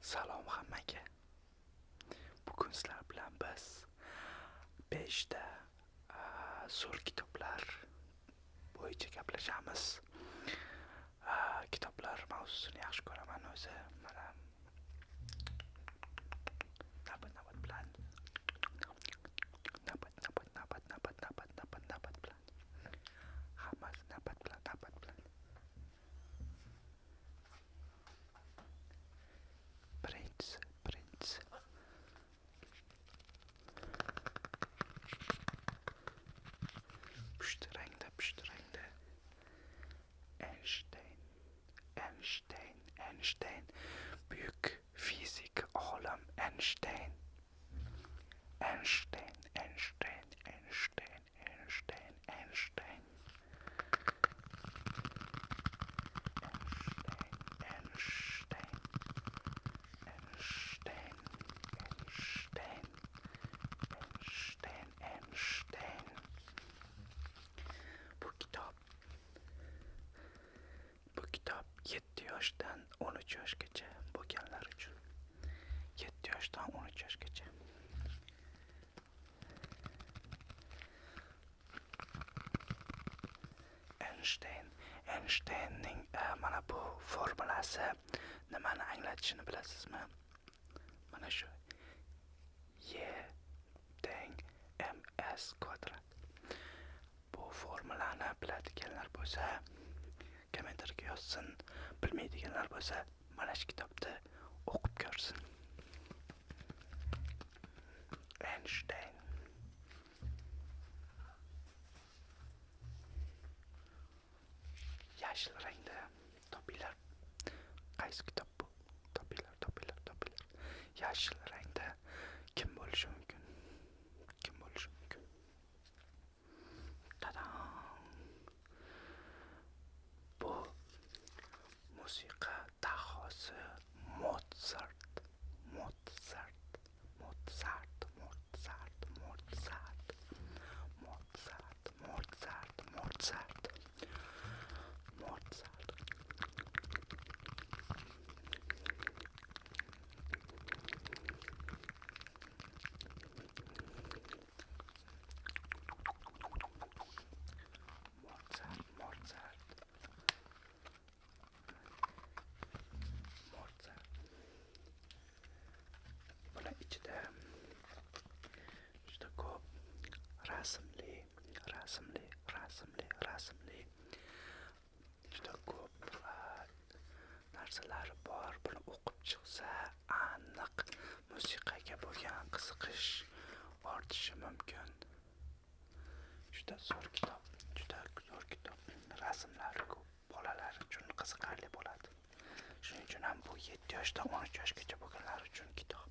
Salom hammaga. Bugun sizlar bilan biz 5 ta zo'r kitoblar bo'yicha gaplashamiz. Kitoblar mavzusini yaxshi ko'raman o'zi. Mana navbat bilan navbat bilan hammasi navbat bilan birinchisi pushti rangda Einstein buyuk fizik olim Einstein Bu kitob 7 yoshdan 13 yoshgacha bo'lganlar uchun. 7 yoshdan 13 yoshgacha. Einsteinning mana bu formulasi nimani anglatishini bilasizmi? Mana shu E teng ms kvadrat. Bu formulani biladiganlar bo'lsa kommentarga yozsin, bilmaydiganlar bo'lsa mana shu kitobni o'qib ko'rsin. Einstein yashil rangda topinglar. Qaysi kitob bu? Topinglar. Yashil rangda kim bo'lishi mumkin? Tadam! Bu musiqa dahosi Mozart. Bular ichida juda ko'p rasmli juda ko'p narsalar bor. Buni o'qib chiqsa aniq musiqaga bo'lgan qiziqish ortishi mumkin. Juda zo'r kitob. Rasmlari ko'p, bolalar uchun qiziqarli bo'ladi. Shuning uchun ham bu 7 yoshdan 13 yoshgacha bo'lganlar uchun kitob.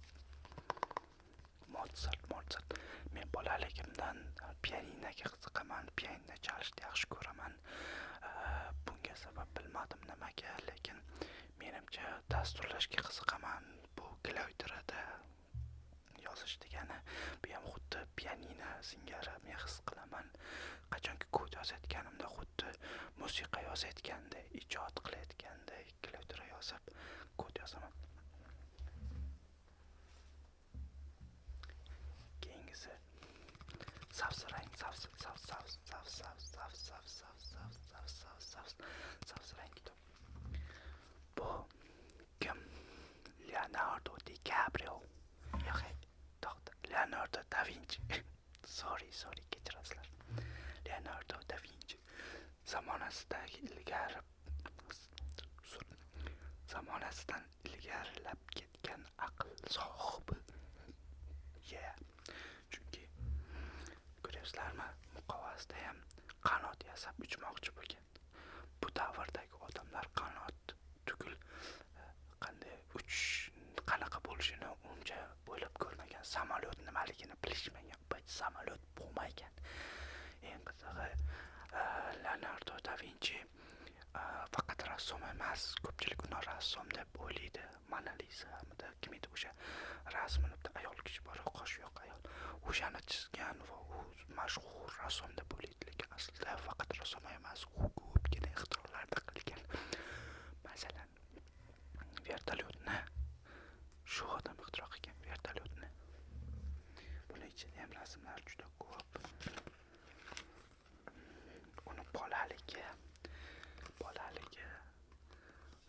Mozart. Men bolaligimdan pianinoga qiziqaman, pianino chalishni yaxshi ko'raman. Bunga sabab bilmadim nimaga, lekin menimcha dasturlashga qiziqaman. Bu klaviaturada yozish degani, bu ham xuddi pianino singari men his qilaman. Qachonki kod yozayotganimda xuddi musiqa yozayotgandek, ijod qilayotgandek klaviatura yozib kod yozaman. Keyingisi safsirang kitob. Bu kim? Leonardo DiCaprio. Leonardo da Vinci. Sorry, kechirasizlar. Leonardo da Vinci zamonasidan ilgarilab ketgan aql sohibi. Chunki ko'ryapsizlarmi, muqovasida ham qanot yasab uchmoqchi bo'lgan. Bu davrdagi odamlar qanot tugul qanaqa bo'lishini uncha o'ylab ko'rmagan. Samolyot nimaligini bilishmagan. Samolyot bo'lmagan. Eng qizig'i, Leonardo da Vinci faqat rassom emas, ko'pchilik uni rassom deb o'ylaydi. Mona Lisa'da kim edi o'sha rasmini ayol kishi bor, qosh yo'q ayol. O'shani chizgan va u mashhur rassom deb o'ylaydi, lekin aslida faqat rassom emas, u ko'pgina ixtirolar qilgan. Masalan, vertolyotni shu odam ixtiro qilgan vertolyotni. Buni ichida ham rasmlar juda ko'p. Uni bolaligi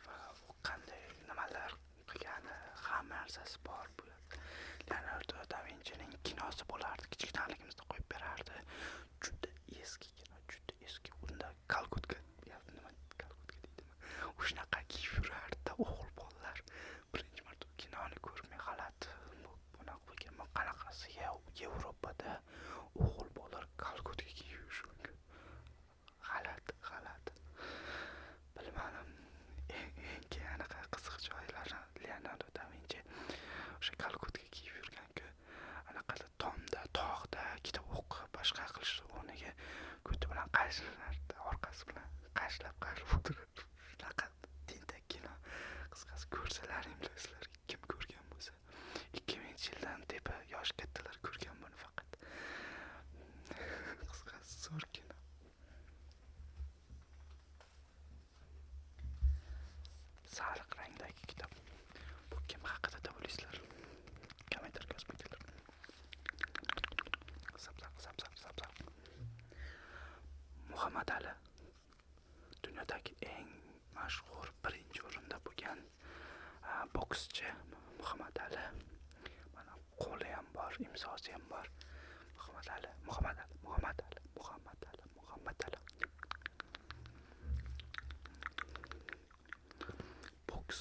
va u qanday nimalar qilgani hamma narsasi bor bu yerda. Leonardo da Vincining kinosi bo'lardi, kichikdaligimizda qo'yib berardi. Juda eski kino, juda eski. Unda Kalkutka deydimi? O'shanaqa kiyib yurardi o'g'il bolalar. Birinchi marta kinoni ko'rmay g'alati. Bunaqa bo'lgan. Qanaqasi Yevropada o'g'il bolalar Kalkutka kiyib yurishi mumkin. G'alati. Bilmadim. Eng anaqa qiziq joylari Leonardo da Vinci o'sha Kalkutka kiyib yurgan-ku, anaqada tomda, tog'da ikkita o'q boshqa qilish o'rniga ko'ti bilan qashlardi, orqasi bilan qashlab o'tirardi. Shunaqa tentak kino. Qisqasi ko'rsalaring bilasizlar, kim ko'rgan bo'lsa. 2000-yildan tepa yosh kattalar ko'rgan buni faqat. Qisqasi zo'r kino. Sariq rangdagi kitob. Bu kim haqida deb o'ylaysizlar? Kommentarga yozib qo'yinglar. Sabzab. Muhammad Ali. Dunyodagi eng mashhur birinchi o'rinda bo'lgan bokschi Muhammad Ali. Mana qo'li ham bor, imzosi ham bor. Muhammad Ali. Boks.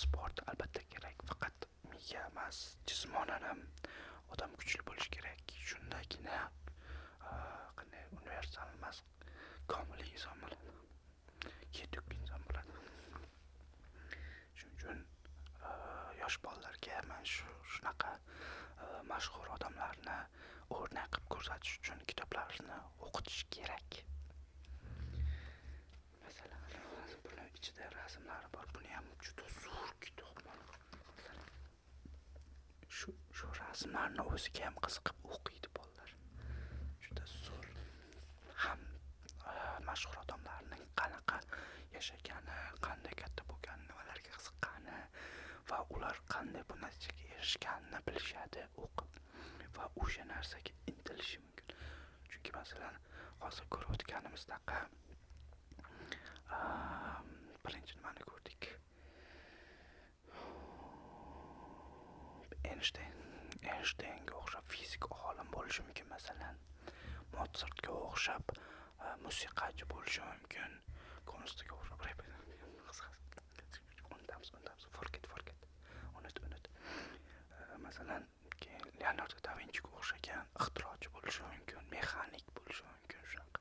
Sport albatta kerak, faqat miya emas, jismonan ham odam kuchli bo'lishi kerak. Shundagina qanday universal emas, komil inson bo'ladi. Yetuk inson bo'ladi. Shuning uchun yosh bolalarga mana shunaqa mashhur odamlarni o'rnak qilib ko'rsatish uchun kitoblarni o'qitish kerak. Masalan, buni ichida rasmlari bor. Buni ham juda zo'r kitob. Shu rasmlarni o'ziga ham qiziqib o'qiydi bolalar. Juda zo'r. Ham mashhur odamlarning qanaqa yashagani, qanday katta bo'lgani, nimalarga qiziqqani va ular qanday bu natijaga erishganini bilishadi o'qib va o'sha narsaga intilishi mumkin. Chunki masalan, hozir ko'rayotganimizdaqa birinchi nimani ko'rdik? Einsteinga o'xshab fizik olim bo'lishi mumkin masalan. Mozartga o'xshab musiqachi bo'lishi mumkin. Konstiga o'xshab forget. Unut. Masalan, Leonardo da Vinciga o'xshagan ixtirochi bo'lishi mumkin, mexanik bo'lishi mumkin shunaqa.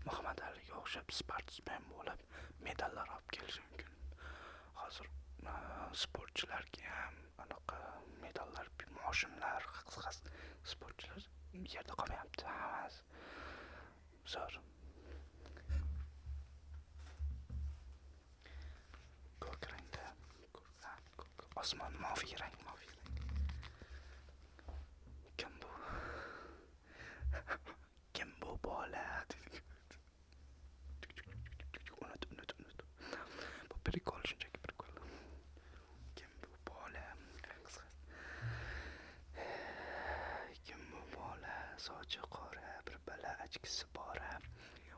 Muhammad Aliga o'xshab sportsmen bo'lib, medallar olib kelishi mumkin. Hozir sportchilarga ham anaqa medallar, moshinlar, qisqasi sportchilar yerda qolmayapti, hammasi zo'r. Ko'k rangda, osmon moviy rang. Kim bu bola? Unut. Bu prikol, shunchaki prikol. Kim bu bola? Kim bu bola? Sochi qora, bir bala achkisi bora.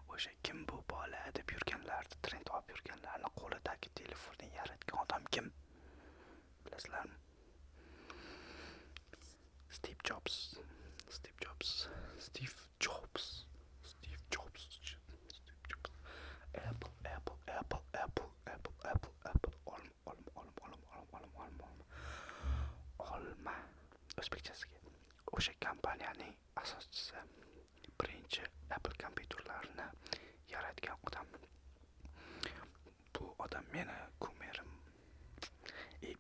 O'sha kim bu bola deb yurganlarni, trend olib yurganlarni qo'lidagi telefonni yaratgan odam kim? Bilasizlarmi? Steve Jobs. Apple. Olma. O'zbekchasiga. O'sha kompaniyaning asoschisi, birinchi Apple kompyuterlarini yaratgan odam. Bu odam meni kumerim.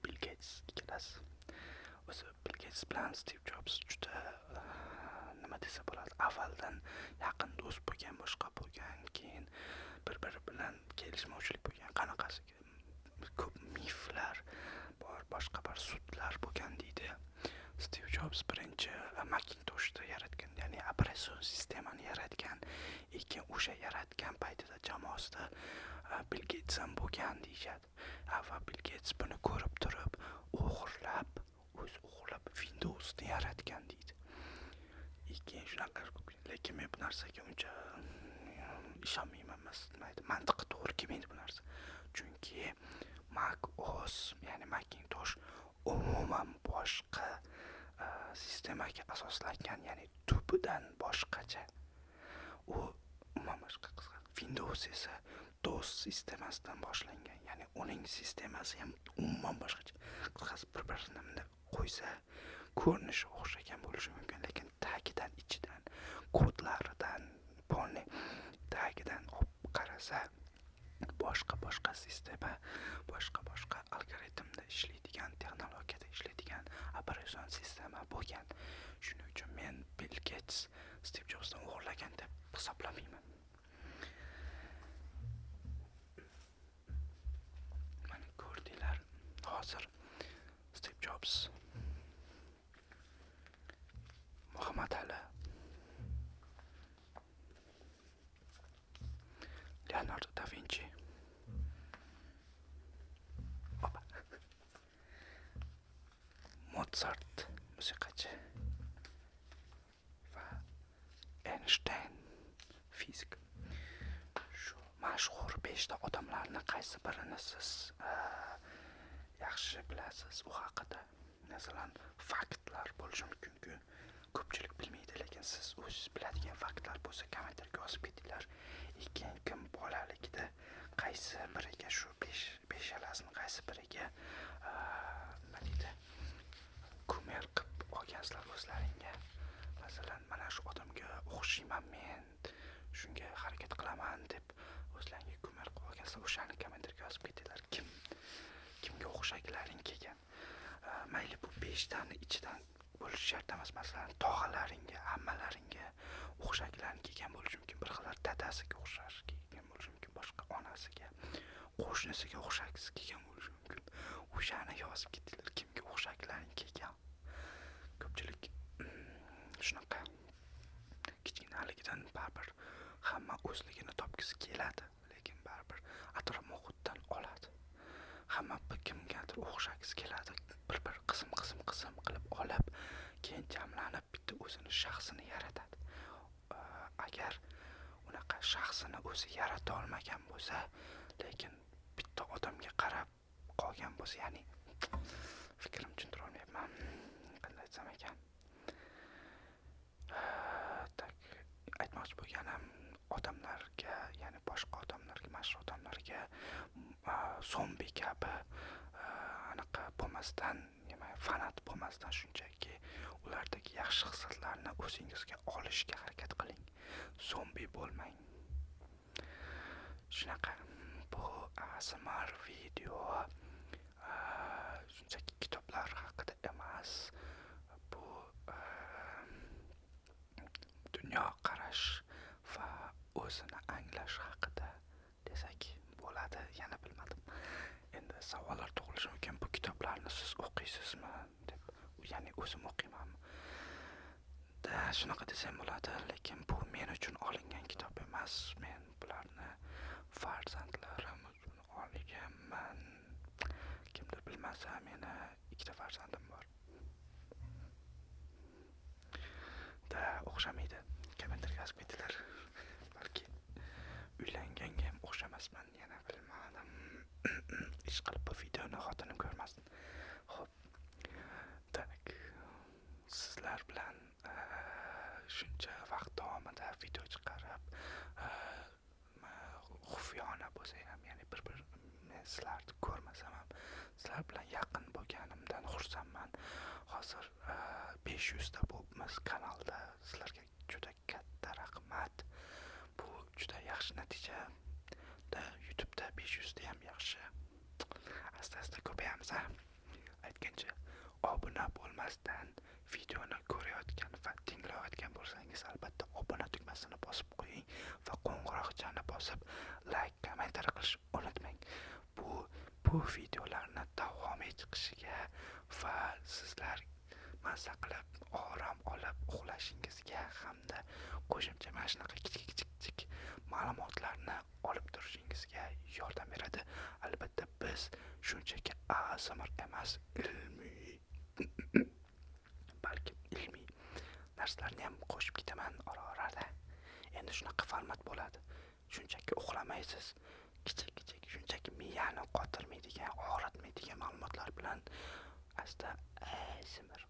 Bill Gates ikkalasi. O'zi Bill Gates bilan Steve Jobs juda nima desa bo'ladi, avvaldan yaqin do'st bo'lgan, boshqa bo'lgan, keyin bir-biri bilan kelishmovchilik bo'lgan, qanaqasiga ko'p miflar bor, boshqa bir sudlar bo'lgan deydi. Steve Jobs birinchi Macintosh'ni yaratgan, ya'ni operatsion sistemani yaratgan, lekin o'sha yaratgan paytida jamoasida Bill Gates ham bo'lgan deyishadi. Va Bill Gates buni ko'rib turib, o'zini yaratgan deydi. Keyin shunaqa, lekin men bu narsaga uncha ishonmayman, mantiqqa to'g'ri kelmaydi bu narsa. Chunki Mac OS, ya'ni Macintosh umuman boshqa sistemaga asoslangan, ya'ni tubidan boshqacha. U umuman boshqa qisqa. Windows esa DOS sistemasidan boshlangan, ya'ni uning sistemasi ham umuman boshqacha. Qisqasi bir-birini qo'ysa ko'rinishi o'xshagan bo'lishi mumkin, lekin tagidan, ichidan, kodlaridan, tagidan olib qarasa boshqa sistema, boshqa algoritmda ishlaydigan, texnologiyada ishlaydigan operatsion sistema bo'lgan. Shuning uchun men Bill Gates Steve Jobsdan o'g'irlagan deb hisoblamayman. Mana ko'rdinglar, hozir Steve Jobs, Muhammad Ali, Leonardo da Vinci, Mozart musiqachi va Einstein fizik. Shu mashhur 5 ta odamlarni qaysi birini siz yaxshi bilasiz u haqida? Masalan, faktlar bo'lishi mumkin-ku, ko'pchilik bilmaydi, lekin siz o'zingiz biladigan faktlar bo'lsa kommentarga yozib ketinglar. Kim bolaligida qaysi biriga, shu 5 qaysi biriga nima deydi, kumir qilib olgansizlar o'zlaringga. Masalan, mana shu odamga o'xshayman men, shunga harakat qilaman deb o'zlaringga kumir qilib olgansizlar, o'shani kommentarga yozib ketinglar. Kimga o'xshagilaring kelgan. Mayli bu 5 tani ichidan bo'lishi shart emas. Masalan, tog'alaringga, ammalaringga o'xshagilaring kelgan bo'lishi mumkin. Bir xillar dadasiga o'xshash kelgan bo'lishi mumkin, boshqa onasiga, qo'shnisiga o'xshash kelgan bo'lishi mumkin. O'shani yozib ketinglar, kimga o'xshagilaring kelgan. Ko'pchilik shunaqa kichkinaligidan baribir hamma o'zligini topgisi keladi, lekin baribir atrof muhitdan oladi. Hamma kimgadir o'xshagisi keladi, bir qism qilib olib, keyin jamlanib bitta o'zini shaxsini yaratadi. Agar unaqa shaxsini o'zi yarata olmagan bo'lsa, lekin bitta odamga qarab qolgan bo'lsa, ya'ni fikrim tushuntira olmayapman, qanday aytsam ekan. Aytmoqchi bo'lganim, odamlarga, ya'ni boshqa odamlarga, mashhur odamlarga zombi kabi anaqa bo'lmasdan, fanat bo'lmasdan, shunchaki ulardagi yaxshi xislatlarni o'zingizga olishga harakat qiling. Zombi bo'lmang. Shunaqa. Bu ASMR video shunchaki kitoblar haqida emas. Bu dunyo qarash va o'zini anglash haqida desak bo'ladi, yana bilmadim. Endi savollar tug'ilishi mumkin, bu kitoblarni siz o'qiysizmi deb. Ya'ni o'zim o'qiymanmi? Shunaqa desam bo'ladi, lekin bu men uchun olingan kitob emas. Men bularni farzandlarim uchun olganman. Kimdir bilmasa, meni 2 ta farzandim bor. O'xshamaydi. Kommentarga yozib ketinglar. Balki uylanganga ham o'xshamasman, yana bilmadim. Ish qilib bu videoni xotinim ko'rmasin. Xo'p. Sizlar bilan shuncha vaqt davomida video chiqarib, xufiyona bo'lsa ham, ya'ni men sizlarni ko'rmasam ham, sizlar bilan yaqin bo'lganimdan xursandman. Hozir 500 ta bo'libmiz kanalda. Sizlarga juda katta rahmat. Bu juda yaxshi natija. YouTube'da 500 ta ham yaxshi. Asta-asta ko'payamiz. Aytgancha, obuna bo'lmasdan videoni ko'rayotgan va tinglayotgan bo'lsangiz, albatta obuna tugmasini bosib qo'ying va qo'ng'iroqchani bosib like, kommentar qilishni unutmang. Bu videolarni davom etishga va sizlar mazza qilib, orom olib uxlashingizga hamda qo'shimcha mana shunaqa kichik ma'lumotlarni olib turishingizga yordam beradi. Albatta biz shunchaki ASMR emas, ilmiy balki narsalarni ham qo'shib ketaman ora-orada. Endi shunaqa format bo'ladi. Shunchaki uxlamaysiz. Kichik shunchaki miyani qotirmaydigan, og'ritmaydigan ma'lumotlar bilan asta ASMR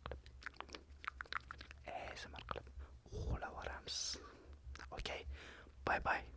qilib uxlavoramiz. Okay, bye bye.